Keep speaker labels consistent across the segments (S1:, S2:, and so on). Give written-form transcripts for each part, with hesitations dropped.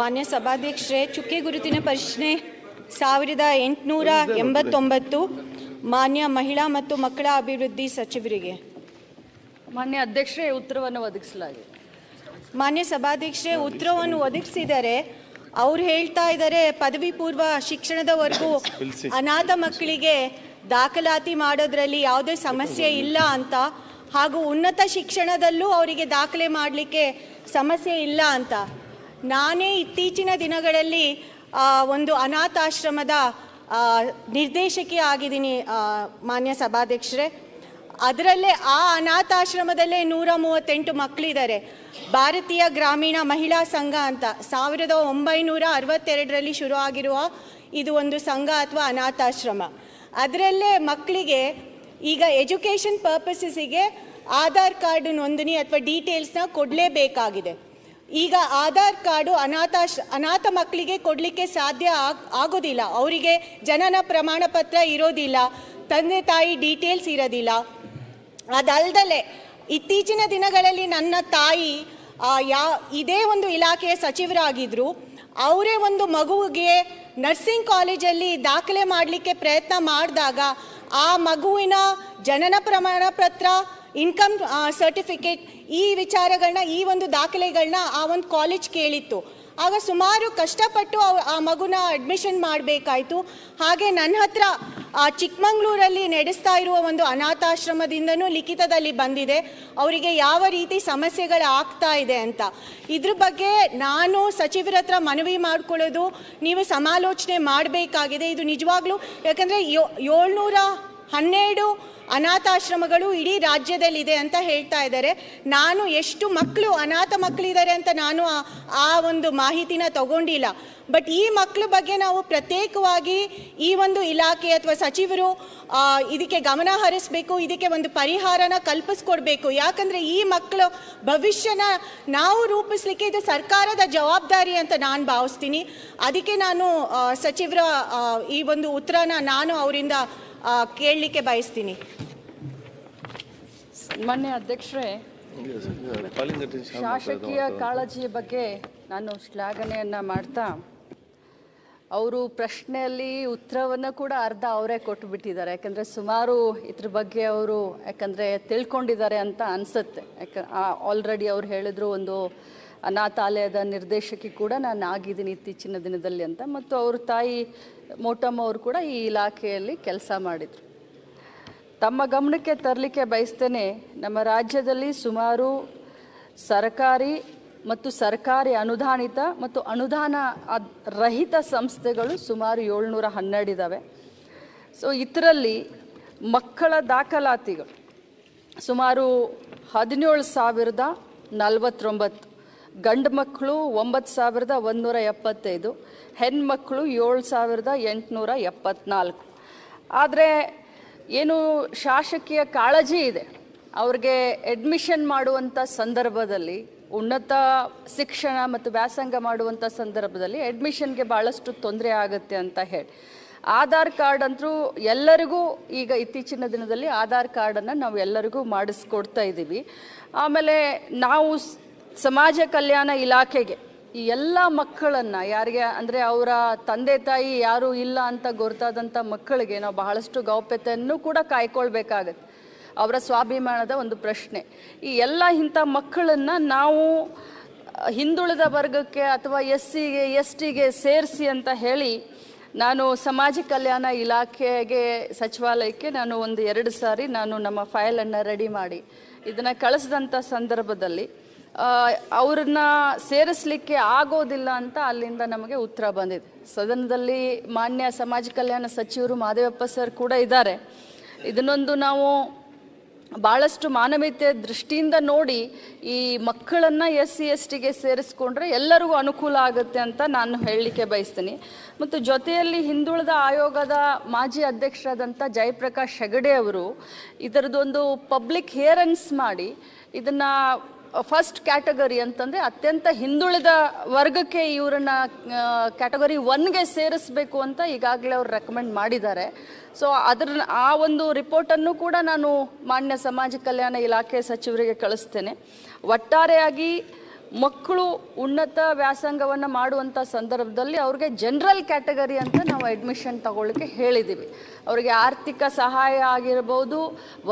S1: ಮಾನ್ಯ ಸಭಾಧ್ಯಕ್ಷರೇ, ಚುಕ್ಕೆ ಗುರುತಿನ ಪ್ರಶ್ನೆ 1889 ಮಾನ್ಯ ಮಹಿಳಾ ಮತ್ತು ಮಕ್ಕಳ ಅಭಿವೃದ್ಧಿ ಸಚಿವರಿಗೆ.
S2: ಮಾನ್ಯ ಅಧ್ಯಕ್ಷರೇ, ಉತ್ತರವನ್ನು ಒದಗಿಸಲಾಗಿದೆ.
S1: ಮಾನ್ಯ ಸಭಾಧ್ಯಕ್ಷರೇ, ಉತ್ತರವನ್ನು ಒದಗಿಸಿದರೆ ಅವ್ರು ಹೇಳ್ತಾ ಇದ್ದಾರೆ ಪದವಿ ಪೂರ್ವ ಶಿಕ್ಷಣದವರೆಗೂ ಅನಾಥ ಮಕ್ಕಳಿಗೆ ದಾಖಲಾತಿ ಮಾಡೋದ್ರಲ್ಲಿ ಯಾವುದೇ ಸಮಸ್ಯೆ ಇಲ್ಲ ಅಂತ, ಹಾಗೂ ಉನ್ನತ ಶಿಕ್ಷಣದಲ್ಲೂ ಅವರಿಗೆ ದಾಖಲೆ ಮಾಡಲಿಕ್ಕೆ ಸಮಸ್ಯೆ ಇಲ್ಲ ಅಂತ. ನಾನೇ ಇತ್ತೀಚಿನ ದಿನಗಳಲ್ಲಿ ಒಂದು ಅನಾಥಾಶ್ರಮದ ನಿರ್ದೇಶಕಿ ಆಗಿದ್ದೀನಿ ಮಾನ್ಯ ಸಭಾಧ್ಯಕ್ಷರೇ. ಅದರಲ್ಲೇ ಆ ಅನಾಥಾಶ್ರಮದಲ್ಲೇ 138 ಮಕ್ಕಳಿದ್ದಾರೆ. ಭಾರತೀಯ ಗ್ರಾಮೀಣ ಮಹಿಳಾ ಸಂಘ ಅಂತ 1962ರಲ್ಲಿ ಶುರು ಆಗಿರುವ ಇದು ಒಂದು ಸಂಘ ಅಥವಾ ಅನಾಥಾಶ್ರಮ. ಅದರಲ್ಲೇ ಮಕ್ಕಳಿಗೆ ಈಗ ಎಜುಕೇಷನ್ ಪರ್ಪಸಸ್ಸಿಗೆ ಆಧಾರ್ ಕಾರ್ಡ್ ನೋಂದಣಿ ಅಥವಾ ಡೀಟೇಲ್ಸ್ನ ಕೊಡಲೇಬೇಕಾಗಿದೆ. ಈಗ ಆಧಾರ್ ಕಾರ್ಡು ಅನಾಥ ಮಕ್ಕಳಿಗೆ ಕೊಡಲಿಕ್ಕೆ ಸಾಧ್ಯ ಆಗೋದಿಲ್ಲ. ಅವರಿಗೆ ಜನನ ಪ್ರಮಾಣ ಪತ್ರ ಇರೋದಿಲ್ಲ, ತಂದೆ ತಾಯಿ ಡೀಟೇಲ್ಸ್ ಇರೋದಿಲ್ಲ. ಅದಲ್ಲದೆ ಇತ್ತೀಚಿನ ದಿನಗಳಲ್ಲಿ ನನ್ನ ತಾಯಿ ಇದೇ ಒಂದು ಇಲಾಖೆಯ ಸಚಿವರಾಗಿದ್ದರು. ಅವರೇ ಒಂದು ಮಗುವಿಗೆ ನರ್ಸಿಂಗ್ ಕಾಲೇಜಲ್ಲಿ ದಾಖಲೆ ಮಾಡಲಿಕ್ಕೆ ಪ್ರಯತ್ನ ಮಾಡಿದಾಗ ಆ ಮಗುವಿನ ಜನನ ಪ್ರಮಾಣ ಪತ್ರ, ಇನ್ಕಮ್ ಸರ್ಟಿಫಿಕೇಟ್, ಈ ವಿಚಾರಗಳನ್ನ, ಈ ಒಂದು ದಾಖಲೆಗಳನ್ನ ಆ ಒಂದು ಕಾಲೇಜ್ ಕೇಳಿತ್ತು. ಆಗ ಸುಮಾರು ಕಷ್ಟಪಟ್ಟು ಆ ಮಗುನ ಅಡ್ಮಿಷನ್ ಮಾಡಬೇಕಾಯಿತು. ಹಾಗೆ ನನ್ನ ಹತ್ರ ಚಿಕ್ಕಮಂಗ್ಳೂರಲ್ಲಿ ನಡೆಸ್ತಾ ಇರುವ ಒಂದು ಅನಾಥಾಶ್ರಮದಿಂದನೂ ಲಿಖಿತದಲ್ಲಿ ಬಂದಿದೆ ಅವರಿಗೆ ಯಾವ ರೀತಿ ಸಮಸ್ಯೆಗಳು ಆಗ್ತಾ ಇದೆ ಅಂತ. ಇದ್ರ ಬಗ್ಗೆ ನಾನು ಸಚಿವರ ಹತ್ರ ಮನವಿ ಮಾಡ್ಕೊಳ್ಳೋದು, ನೀವು ಸಮಾಲೋಚನೆ ಮಾಡಬೇಕಾಗಿದೆ. ಇದು ನಿಜವಾಗ್ಲೂ, ಯಾಕಂದರೆ 712 ಅನಾಥಾಶ್ರಮಗಳು ಇಡೀ ರಾಜ್ಯದಲ್ಲಿದೆ ಅಂತ ಹೇಳ್ತಾ ಇದ್ದಾರೆ. ನಾನು ಎಷ್ಟು ಮಕ್ಕಳು ಅನಾಥ ಮಕ್ಕಳಿದ್ದಾರೆ ಅಂತ ನಾನು ಆ ಒಂದು ಮಾಹಿತಿನ ತಗೊಂಡಿಲ್ಲ. ಬಟ್ ಈ ಮಕ್ಕಳ ಬಗ್ಗೆ ನಾವು ಪ್ರತ್ಯೇಕವಾಗಿ ಈ ಒಂದು ಇಲಾಖೆ ಅಥವಾ ಸಚಿವರು ಇದಕ್ಕೆ ಗಮನ ಹರಿಸಬೇಕು, ಇದಕ್ಕೆ ಒಂದು ಪರಿಹಾರನ ಕಲ್ಪಿಸ್ಕೊಡ್ಬೇಕು. ಯಾಕಂದರೆ ಈ ಮಕ್ಕಳ ಭವಿಷ್ಯನ ನಾವು ರೂಪಿಸ್ಲಿಕ್ಕೆ ಇದು ಸರ್ಕಾರದ ಜವಾಬ್ದಾರಿ ಅಂತ ನಾನು ಭಾವಿಸ್ತೀನಿ. ಅದಕ್ಕೆ ನಾನು ಸಚಿವರ ಈ ಒಂದು ಉತ್ತರನ ನಾನು ಅವರಿಂದ ಕೇಳಲಿಕ್ಕೆ ಬಯಸ್ತೀನಿ.
S2: ಮಾನ್ಯ ಅಧ್ಯಕ್ಷರೇ, ಶಾಸಕೀಯ ಕಾಳಜಿಯ ಬಗ್ಗೆ ನಾನು ಶ್ಲಾಘನೆಯನ್ನು ಮಾಡ್ತಾ, ಅವರು ಪ್ರಶ್ನೆಯಲ್ಲಿ ಉತ್ತರವನ್ನು ಕೂಡ ಅರ್ಧ ಅವರೇ ಕೊಟ್ಟುಬಿಟ್ಟಿದ್ದಾರೆ. ಯಾಕಂದರೆ ಸುಮಾರು ಇದ್ರ ಬಗ್ಗೆ ಅವರು ತಿಳ್ಕೊಂಡಿದ್ದಾರೆ ಅಂತ ಅನಿಸುತ್ತೆ. ಆಲ್ರೆಡಿ ಅವ್ರು ಹೇಳಿದ್ರು ಒಂದು ಅನಾಥಾಲಯದ ನಿರ್ದೇಶಕಿ ಕೂಡ ನಾನು ಆಗಿದ್ದೀನಿ ಇತ್ತೀಚಿನ ದಿನದಲ್ಲಿ ಅಂತ. ಮತ್ತು ಅವ್ರ ತಾಯಿ ಮೋಟಮ್ಮ ಅವರು ಕೂಡ ಈ ಇಲಾಖೆಯಲ್ಲಿ ಕೆಲಸ ಮಾಡಿದರು. ತಮ್ಮ ಗಮನಕ್ಕೆ ತರಲಿಕ್ಕೆ ಬಯಸ್ತೇನೆ, ನಮ್ಮ ರಾಜ್ಯದಲ್ಲಿ ಸುಮಾರು ಸರ್ಕಾರಿ ಮತ್ತು ಸರ್ಕಾರಿ ಅನುದಾನಿತ ಮತ್ತು ಅನುದಾನ ರಹಿತ ಸಂಸ್ಥೆಗಳು ಸುಮಾರು 712 ಇದ್ದಾವೆ. ಸೊ ಇದರಲ್ಲಿ ಮಕ್ಕಳ ದಾಖಲಾತಿಗಳು ಸುಮಾರು 17,049, ಗಂಡು ಮಕ್ಕಳು 9,175, ಹೆಣ್ಮಕ್ಕಳು 7,874. ಆದರೆ ಏನು ಶಾಸಕೀಯ ಕಾಳಜಿ ಇದೆ, ಅವ್ರಿಗೆ ಅಡ್ಮಿಷನ್ ಮಾಡುವಂಥ ಸಂದರ್ಭದಲ್ಲಿ, ಉನ್ನತ ಶಿಕ್ಷಣ ಮತ್ತು ವ್ಯಾಸಂಗ ಮಾಡುವಂಥ ಸಂದರ್ಭದಲ್ಲಿ ಅಡ್ಮಿಷನ್ಗೆ ಭಾಳಷ್ಟು ತೊಂದರೆ ಆಗುತ್ತೆ ಅಂತ ಹೇಳಿ ಆಧಾರ್ ಕಾರ್ಡ್ ಅಂತೂ ಎಲ್ಲರಿಗೂ ಈಗ ಇತ್ತೀಚಿನ ದಿನದಲ್ಲಿ ಆಧಾರ್ ಕಾರ್ಡನ್ನು ನಾವು ಎಲ್ಲರಿಗೂ ಮಾಡಿಸ್ಕೊಡ್ತಾ ಇದ್ದೀವಿ. ಆಮೇಲೆ ನಾವು ಸಮಾಜ ಕಲ್ಯಾಣ ಇಲಾಖೆಗೆ ಈ ಎಲ್ಲ ಮಕ್ಕಳನ್ನು, ಯಾರಿಗೆ ಅಂದರೆ ಅವರ ತಂದೆ ತಾಯಿ ಯಾರೂ ಇಲ್ಲ ಅಂತ ಗೊತ್ತಾದಂಥ ಮಕ್ಕಳಿಗೆ ನಾವು ಬಹಳಷ್ಟು ಗೌಪ್ಯತೆಯನ್ನು ಕೂಡ ಕಾಯ್ಕೊಳ್ಬೇಕಾಗತ್ತೆ. ಅವರ ಸ್ವಾಭಿಮಾನದ ಒಂದು ಪ್ರಶ್ನೆ. ಈ ಎಲ್ಲ ಇಂಥ ಮಕ್ಕಳನ್ನು ನಾವು ಹಿಂದುಳಿದ ವರ್ಗಕ್ಕೆ ಅಥವಾ SC-ಗೆ ST-ಗೆ ಸೇರಿಸಿ ಅಂತ ಹೇಳಿ ನಾನು ಸಮಾಜ ಕಲ್ಯಾಣ ಇಲಾಖೆಗೆ ಸಚಿವಾಲಯಕ್ಕೆ ನಾನು 1-2 ಸಾರಿ ನಾನು ನಮ್ಮ ಫೈಲನ್ನು ರೆಡಿ ಮಾಡಿ ಇದನ್ನು ಕಳಿಸಿದಂಥ ಸಂದರ್ಭದಲ್ಲಿ ಅವ್ರನ್ನ ಸೇರಿಸಲಿಕ್ಕೆ ಆಗೋದಿಲ್ಲ ಅಂತ ಅಲ್ಲಿಂದ ನಮಗೆ ಉತ್ತರ ಬಂದಿದೆ. ಸದನದಲ್ಲಿ ಮಾನ್ಯ ಸಮಾಜ ಕಲ್ಯಾಣ ಸಚಿವರು ಮಾದೇವಪ್ಪ ಸರ್ ಕೂಡ ಇದ್ದಾರೆ. ಇದನ್ನೊಂದು ನಾವು ಭಾಳಷ್ಟು ಮಾನವೀಯತೆ ದೃಷ್ಟಿಯಿಂದ ನೋಡಿ ಈ ಮಕ್ಕಳನ್ನು SC-STಗೆ ಸೇರಿಸ್ಕೊಂಡ್ರೆ ಎಲ್ಲರಿಗೂ ಅನುಕೂಲ ಆಗುತ್ತೆ ಅಂತ ನಾನು ಹೇಳಲಿಕ್ಕೆ ಬಯಸ್ತೀನಿ. ಮತ್ತು ಜೊತೆಯಲ್ಲಿ ಹಿಂದುಳಿದ ಆಯೋಗದ ಮಾಜಿ ಅಧ್ಯಕ್ಷರಾದಂಥ ಜಯಪ್ರಕಾಶ್ ಹೆಗಡೆ ಅವರು ಇದರದೊಂದು ಪಬ್ಲಿಕ್ ಹಿಯರೆನ್ಸ್ ಮಾಡಿ ಇದನ್ನು ಫಸ್ಟ್ ಕ್ಯಾಟಗರಿ ಅಂತಂದರೆ ಅತ್ಯಂತ ಹಿಂದುಳಿದ ವರ್ಗಕ್ಕೆ ಇವರನ್ನು ಕ್ಯಾಟಗರಿ 1ಗೆ ಸೇರಿಸಬೇಕು ಅಂತ ಈಗಾಗಲೇ ಅವ್ರು ರೆಕಮೆಂಡ್ ಮಾಡಿದ್ದಾರೆ. ಸೊ ಆ ಒಂದು ರಿಪೋರ್ಟನ್ನು ಕೂಡ ನಾನು ಮಾನ್ಯ ಸಮಾಜ ಕಲ್ಯಾಣ ಇಲಾಖೆ ಸಚಿವರಿಗೆ ಕಳಿಸ್ತೇನೆ. ಒಟ್ಟಾರೆಯಾಗಿ ಮಕ್ಕಳು ಉನ್ನತ ವ್ಯಾಸಂಗವನ್ನು ಮಾಡುವಂಥ ಸಂದರ್ಭದಲ್ಲಿ ಅವ್ರಿಗೆ ಜನರಲ್ ಕ್ಯಾಟಗರಿ ಅಂತ ನಾವು ಅಡ್ಮಿಷನ್ ತಗೊಳ್ಳಿಕ್ಕೆ ಹೇಳಿದ್ದೀವಿ. ಅವರಿಗೆ ಆರ್ಥಿಕ ಸಹಾಯ ಆಗಿರ್ಬೋದು,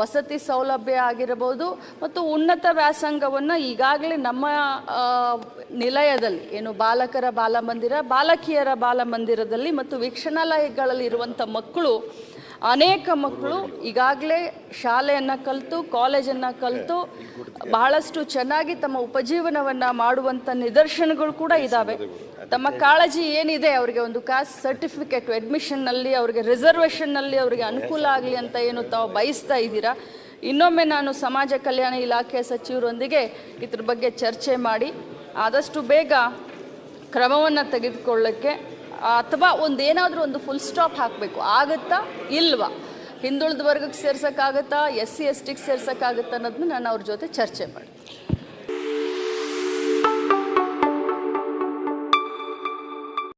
S2: ವಸತಿ ಸೌಲಭ್ಯ ಆಗಿರ್ಬೋದು, ಮತ್ತು ಉನ್ನತ ವ್ಯಾಸಂಗವನ್ನು ಈಗಾಗಲೇ ನಮ್ಮ ನಿಲಯದಲ್ಲಿ ಏನು ಬಾಲಕರ ಬಾಲಮಂದಿರ, ಬಾಲಕಿಯರ ಬಾಲಮಂದಿರದಲ್ಲಿ ಮತ್ತು ವೀಕ್ಷಣಾಲಯಗಳಲ್ಲಿ ಇರುವಂಥ ಮಕ್ಕಳು, ಅನೇಕ ಮಕ್ಕಳು ಈಗಾಗಲೇ ಶಾಲೆಯನ್ನು ಕಲಿತು, ಕಾಲೇಜನ್ನು ಕಲಿತು ಬಹಳಷ್ಟು ಚೆನ್ನಾಗಿ ತಮ್ಮ ಉಪಜೀವನವನ್ನು ಮಾಡುವಂಥ ನಿದರ್ಶನಗಳು ಕೂಡ ಇದ್ದಾವೆ. ತಮ್ಮ ಕಾಳಜಿ ಏನಿದೆ, ಅವರಿಗೆ ಒಂದು ಕಾಸ್ಟ್ ಸರ್ಟಿಫಿಕೇಟ್ ಅಡ್ಮಿಷನ್ನಲ್ಲಿ ಅವರಿಗೆ ರಿಸರ್ವೇಷನ್ನಲ್ಲಿ ಅವರಿಗೆ ಅನುಕೂಲ ಆಗಲಿ ಅಂತ ಏನು ತಾವು ಬಯಸ್ತಾ ಇದ್ದೀರಾ, ಇನ್ನೊಮ್ಮೆ ನಾನು ಸಮಾಜ ಕಲ್ಯಾಣ ಇಲಾಖೆ ಸಚಿವರೊಂದಿಗೆ ಇದ್ರ ಬಗ್ಗೆ ಚರ್ಚೆ ಮಾಡಿ ಆದಷ್ಟು ಬೇಗ ಕ್ರಮವನ್ನು ತೆಗೆದುಕೊಳ್ಳೋಕ್ಕೆ, ಅಥವಾ ಒಂದೇನಾದರೂ ಒಂದು ಫುಲ್ ಸ್ಟಾಪ್ ಹಾಕಬೇಕು. ಆಗುತ್ತಾ ಇಲ್ವಾ, ಹಿಂದುಳಿದ ವರ್ಗಕ್ಕೆ ಸೇರ್ಸೋಕ್ಕಾಗುತ್ತಾ, SC STಗೆ ಸೇರ್ಸೋಕ್ಕಾಗುತ್ತಾ ಅನ್ನೋದನ್ನ ನಾನು ಅವ್ರ ಜೊತೆ ಚರ್ಚೆ ಮಾಡಿ.